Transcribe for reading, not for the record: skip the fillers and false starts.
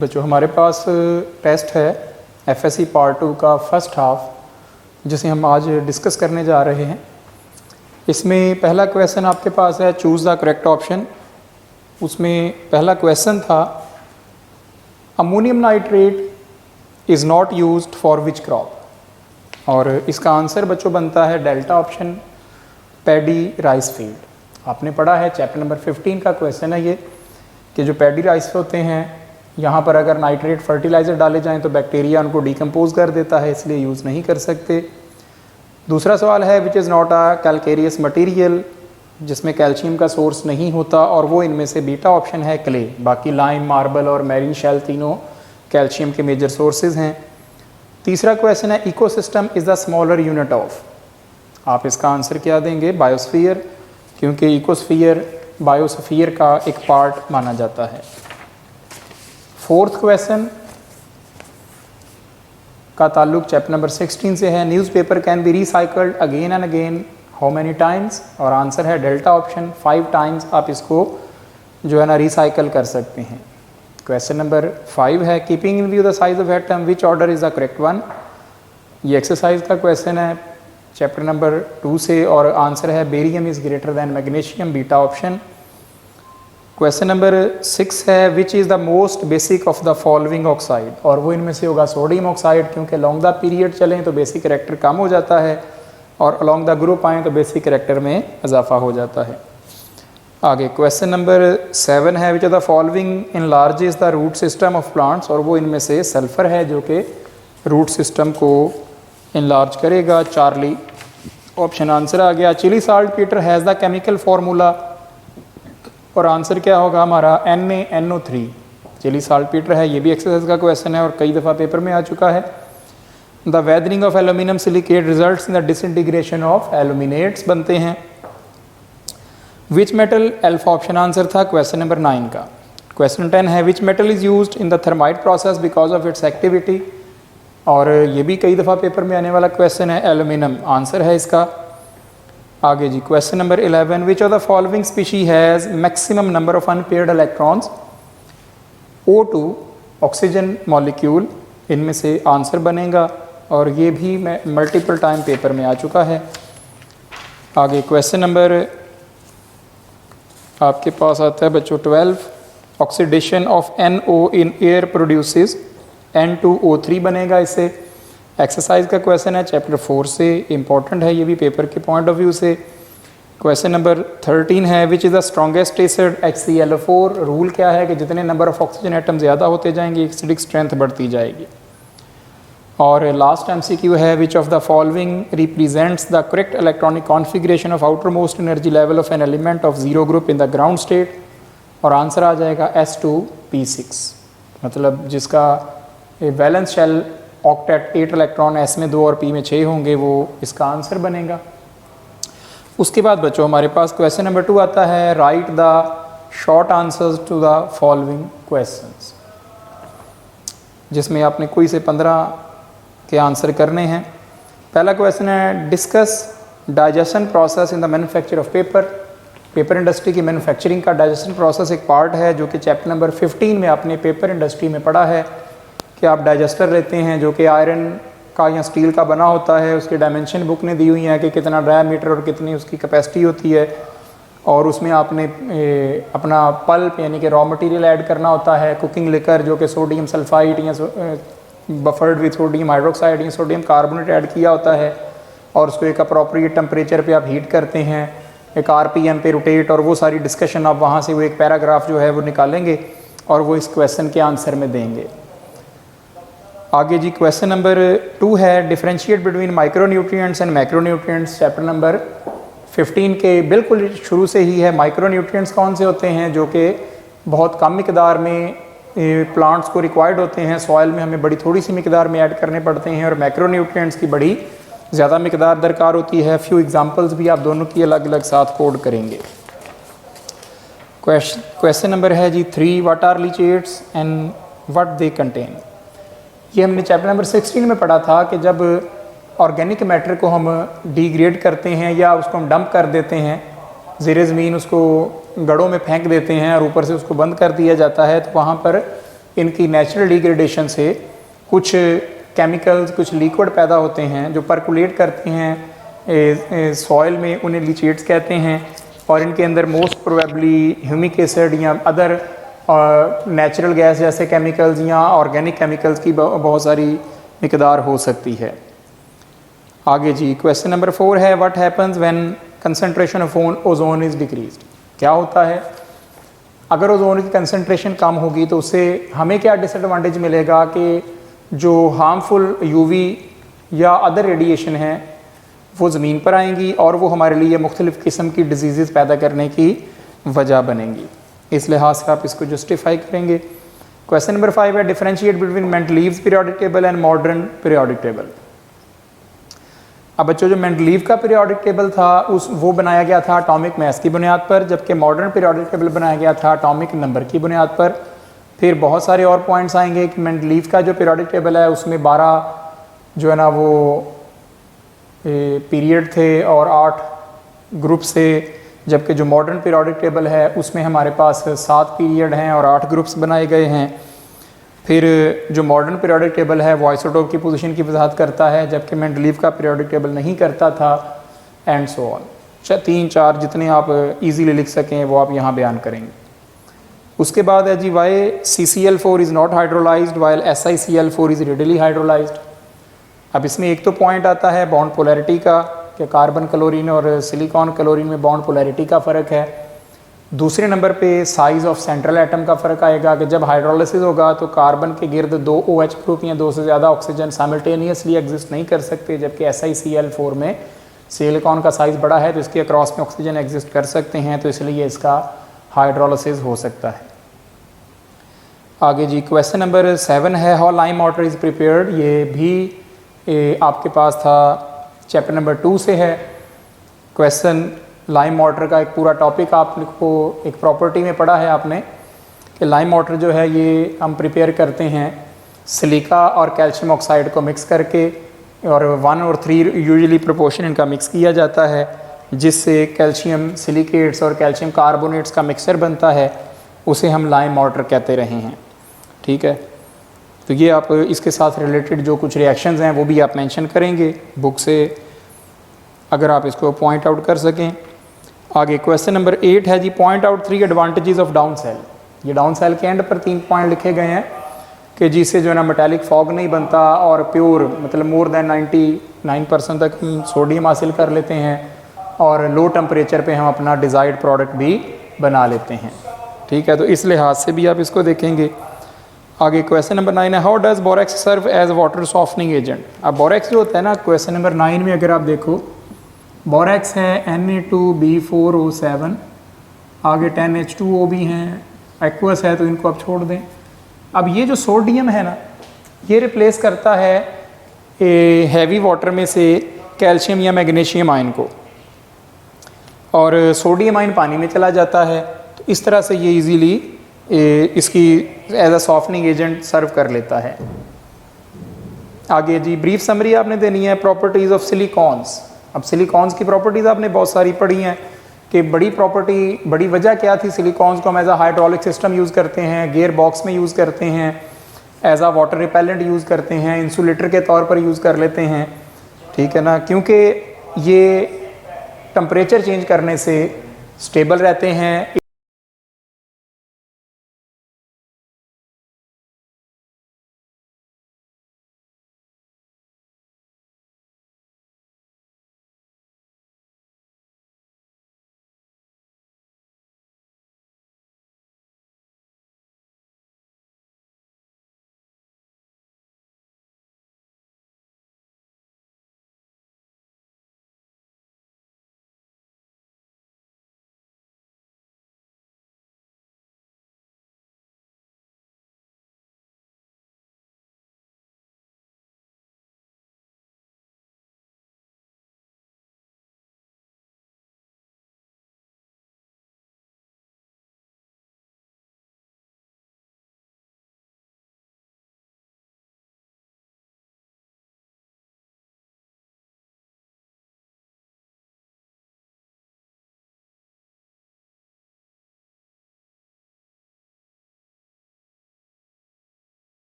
बच्चों हमारे पास टेस्ट है एफएससी पार्ट 2 का फर्स्ट हाफ जिसे हम आज डिस्कस करने जा रहे हैं। इसमें पहला क्वेश्चन आपके पास है चूज़ द करेक्ट ऑप्शन। उसमें पहला क्वेश्चन था ammonium nitrate is not used for which crop, और इसका आंसर बच्चों बनता है delta option paddy rice field. आपने पढ़ा है चैप्टर नंबर 15 का क्वेश्चन है ये कि जो पैडी राइस होते हैं यहाँ पर अगर नाइट्रेट फर्टिलाइज़र डाले जाएं तो बैक्टीरिया उनको डिकम्पोज कर देता है, इसलिए यूज़ नहीं कर सकते। दूसरा सवाल है which is not a calcareous material, जिसमें कैल्शियम का सोर्स नहीं होता, और वो इनमें से बीटा ऑप्शन है क्ले। बाकी लाइम, मार्बल और मैरीन शेल तीनों कैल्शियम के मेजर सोर्सेज हैं। तीसरा क्वेश्चन है ecosystem is the smaller unit of, आप इसका आंसर क्या देंगे? बायोस्फीयर, क्योंकि इकोस्फीयर बायोस्फीयर का एक पार्ट माना जाता है। फोर्थ क्वेश्चन का ताल्लुक चैप्टर नंबर 16 से है। Newspaper can be recycled again and again how many times, और आंसर है डेल्टा ऑप्शन 5 टाइम्स आप इसको जो है ना रिसाइकल कर सकते हैं। क्वेश्चन नंबर 5 है keeping in view the size of atom which order is the correct one. ये एक्सरसाइज का क्वेश्चन है चैप्टर नंबर 2 से, और आंसर है barium is greater than magnesium, beta option. Question number 6 है which is the most basic of the following oxide, और वो इनमें से होगा सोडियम ऑक्साइड, क्योंकि लॉन्ग द पीरियड चलें तो बेसिक कैरेक्टर कम हो जाता है और अलॉन्ग द ग्रुप आएँ तो बेसिक कैरेक्टर में इजाफा हो जाता है। आगे क्वेश्चन नंबर 7 है which of the following enlarges the root system of plants, और वो इनमें से सल्फर है जो कि रूट सिस्टम को इनलार्ज करेगा, चार्ली ऑप्शन आंसर आ गया। Chile saltpetre has the chemical formula, और आंसर क्या होगा हमारा NaNO3। चिली साल्ट पीटर है, ये भी एक्सरसाइज का क्वेश्चन है और कई दफ़ा पेपर में आ चुका है। The weathering of aluminium silicate results in the disintegration of aluminates बनते हैं। Which metal, alpha option answer था क्वेश्चन नंबर 9 का। क्वेश्चन 10 है which metal is used in the thermite process because of its activity, और ये भी कई दफ़ा पेपर में आने वाला क्वेश्चन है, एल्यूमिनियम आंसर है इसका। आगे जी question number 11 which of the following species has maximum number of unpaired electrons. O2 oxygen molecule इनमें से आंसर बनेगा, और ये भी मल्टीपल टाइम पेपर में आ चुका है। आगे क्वेश्चन नंबर आपके पास आता है बच्चों 12 oxidation of NO in air produces N2O3 बनेगा इससे। एक्सरसाइज का क्वेश्चन है चैप्टर 4 से, इंपॉर्टेंट है ये भी पेपर के पॉइंट ऑफ व्यू से। क्वेश्चन नंबर 13 है which is the strongest acid HCl4। Rule क्या है कि जितने नंबर ऑफ ऑक्सीजन एटम ज़्यादा होते जाएंगे एसिडिक स्ट्रेंथ बढ़ती जाएगी। और लास्ट MCQ है which of the following represents the correct electronic configuration of outermost energy level of an element of zero group in the ground state, और answer आ जाएगा S2p6, मतलब जिसका valence shell octet 8 electron, S में 2 और P में 6 होंगे, वो इसका आंसर बनेगा। उसके बाद बच्चों हमारे पास क्वेश्चन नंबर 2 आता है write the short answers to the following questions, जिसमें आपने कोई से 15 के आंसर करने हैं। पहला क्वेश्चन है discuss digestion process in the manufacture of paper. Paper industry की मैन्युफैक्चरिंग का डाइजेशन प्रोसेस एक पार्ट है जो कि चैप्टर नंबर 15 में आपने पेपर इंडस्ट्री में पढ़ा है कि आप डाइजेस्टर लेते हैं जो कि आयरन का या स्टील का बना होता है। उसकी डायमेंशन बुक ने दी हुई है कि कितना डायमीटर और कितनी उसकी कैपेसिटी होती है, और उसमें आपने अपना पल्प यानी कि रॉ मटेरियल ऐड करना होता है, कुकिंग लिकर जो कि सोडियम सल्फाइड या बफर्ड विथ सोडियम हाइड्रोक्साइड या सोडियम कार्बोनेट ऐड किया होता है, और उसको एक अप्रोप्रिएट टेम्परेचर पे आप हीट करते हैं, एक RPM पे रोटेट, और वो सारी डिस्कशन आप वहाँ से वो एक पैराग्राफ जो है वो निकालेंगे और वो इस क्वेश्चन के आंसर में देंगे। आगे जी क्वेश्चन नंबर 2 है differentiate between micronutrients and macronutrients. Chapter number 15 के बिल्कुल शुरू से ही है। माइक्रोन्यूट्रिएंट्स कौन से होते हैं जो कि बहुत कम मिकदार में प्लांट्स को रिक्वायर्ड होते हैं, सॉइल में हमें बड़ी थोड़ी सी मिकदार में ऐड करने पड़ते हैं, और मैक्रोन्यूट्रिएंट्स की बड़ी ज़्यादा मिकदार दरकार होती है। फ्यू एग्जांपल्स भी आप दोनों की अलग अलग साथ कोड करेंगे। क्वेश्चन नंबर है जी 3 what are leachates and what they contain. ये हमने चैप्टर नंबर 16 में पढ़ा था कि जब ऑर्गेनिक मैटर को हम डिग्रेड करते हैं या उसको हम डंप कर देते हैं, ज़ेरे ज़मीन उसको गढ़ों में फेंक देते हैं और ऊपर से उसको बंद कर दिया जाता है, तो वहाँ पर इनकी नेचुरल डिग्रेडेशन से कुछ केमिकल्स, कुछ लिक्विड पैदा होते हैं जो परकुलेट करते हैं सॉइल में, उन्हें लीचेट्स कहते हैं। और इनके अंदर मोस्ट प्रोबेबली ह्यूमिक एसिड या अदर नेचुरल गैस जैसे केमिकल्स या ऑर्गेनिक केमिकल्स की बहुत सारी मिकदार हो सकती है। आगे जी क्वेश्चन नंबर 4 है, what happens when concentration of ozone is decreased. क्या होता है अगर ओजोन की कंसंट्रेशन कम होगी तो उससे हमें क्या डिसएडवांटेज मिलेगा कि जो हार्मफुल यूवी या अदर रेडिएशन है वो ज़मीन पर आएंगी और वो हमारे लिए मुख्तलिफ़ किस्म की डिजीज़ पैदा करने की वजह बनेंगी। इस लिहाज से आप इसको जस्टिफाई करेंगे। क्वेश्चन नंबर 5 है, differentiate between Mendeleev's periodic table and modern periodic table. अब बच्चों जो मेंडलीव का पीरियोडिक टेबल था वो बनाया गया था एटॉमिक मास की बुनियाद पर, जबकि मॉडर्न पीरियोडिक टेबल बनाया गया था एटॉमिक नंबर की बुनियाद पर। फिर बहुत सारे और पॉइंट्स आएंगे कि मेंडलीव का जो पीरियोडिक टेबल है उसमें 12 जो है ना वो पीरियड थे और 8 ग्रुप से, जबकि जो मॉडर्न पीरियोडिक टेबल है उसमें हमारे पास 7 पीरियड हैं और 8 ग्रुप्स बनाए गए हैं। फिर जो मॉडर्न पीरियोडिक टेबल है वो आइसोटोप की पोजीशन की वजाहत करता है, जबकि मेंडलीव का पीरियोडिक टेबल नहीं करता था, एंड सो ऑन। 3-4 जितने आप इजीली लिख सकें वो आप यहाँ बयान करेंगे। उसके बाद है जी, why CCl4 is not hydrolysed while SiCl4 is readily hydrolysed. अब इसमें एक तो पॉइंट आता है बॉन्ड पोलैरिटी का कि कार्बन क्लोरीन और सिलिकॉन क्लोरीन में बॉन्ड पोलैरिटी का फ़र्क है। दूसरे नंबर पे साइज़ ऑफ सेंट्रल एटम का फ़र्क आएगा कि जब हाइड्रोलिसिस होगा तो कार्बन के गिर्द 2 OH ग्रुप या 2 से ज़्यादा ऑक्सीजन साइमल्टेनियसली एग्जिस्ट नहीं कर सकते, जबकि SiCl4 में सिलिकॉन का साइज़ बड़ा है तो इसके अक्रॉस में ऑक्सीजन एग्जिस्ट कर सकते हैं, तो इसलिए इसका हाइड्रोलिसिस हो सकता है। आगे जी क्वेश्चन नंबर 7 है, how lime water is prepared. ये भी आपके पास था चैप्टर नंबर 2 से है। क्वेश्चन लाइम वाटर का एक पूरा टॉपिक आपको एक प्रॉपर्टी में पढ़ा है आपने कि लाइम वाटर जो है ये हम प्रिपेयर करते हैं सिलिका और कैल्शियम ऑक्साइड को मिक्स करके, और 1 और 3 यूजुअली प्रोपोर्शन इनका मिक्स किया जाता है, जिससे कैल्शियम सिलिकेट्स और कैल्शियम कार्बोनेट्स का मिक्सचर बनता है, उसे हम लाइम वाटर कहते रहे हैं। ठीक है, तो ये आप इसके साथ रिलेटेड जो कुछ रिएक्शंस हैं वो भी आप मेंशन करेंगे बुक से, अगर आप इसको पॉइंट आउट कर सकें। आगे क्वेश्चन नंबर 8 है जी, point out 3 advantages of down cell. ये डाउन सेल के एंड पर 3 पॉइंट लिखे गए हैं कि जिससे जो है ना मेटालिक फॉग नहीं बनता और प्योर मतलब मोर देन 99% तक हम सोडियम हासिल कर लेते हैं और लो टेम्परेचर पे हम अपना डिज़ायर्ड प्रोडक्ट भी बना लेते हैं। ठीक है, तो इस लिहाज से भी आप इसको देखेंगे। आगे क्वेश्चन नंबर 9 है, how does borax serve as water softening agent. अब बोरेक्स जो होता है ना, क्वेश्चन नंबर 9 में अगर आप देखो बोरेक्स है Na2B4O7, आगे 10H2O भी हैं, एक्वस है तो इनको आप छोड़ दें। अब ये जो सोडियम है ना ये रिप्लेस करता है हैवी वाटर में से कैल्शियम या मैग्नीशियम आयन को, और सोडियम आयन पानी में चला जाता है, तो इस तरह से ये इजीली इसकी एज अ सॉफ्टनिंग एजेंट सर्व कर लेता है। आगे जी ब्रीफ समरी आपने देनी है प्रॉपर्टीज़ ऑफ सिलिकॉन्स। अब सिलिकॉन्स की प्रॉपर्टीज़ आपने बहुत सारी पढ़ी हैं कि बड़ी वजह क्या थी। सिलिकॉन्स को हम as a hydraulic system use करते हैं, गियर बॉक्स में यूज़ करते हैं, as a water repellent use करते हैं, इंसुलेटर के तौर पर यूज़ कर लेते हैं। ठीक है ना, क्योंकि ये टेम्परेचर चेंज करने से स्टेबल रहते हैं।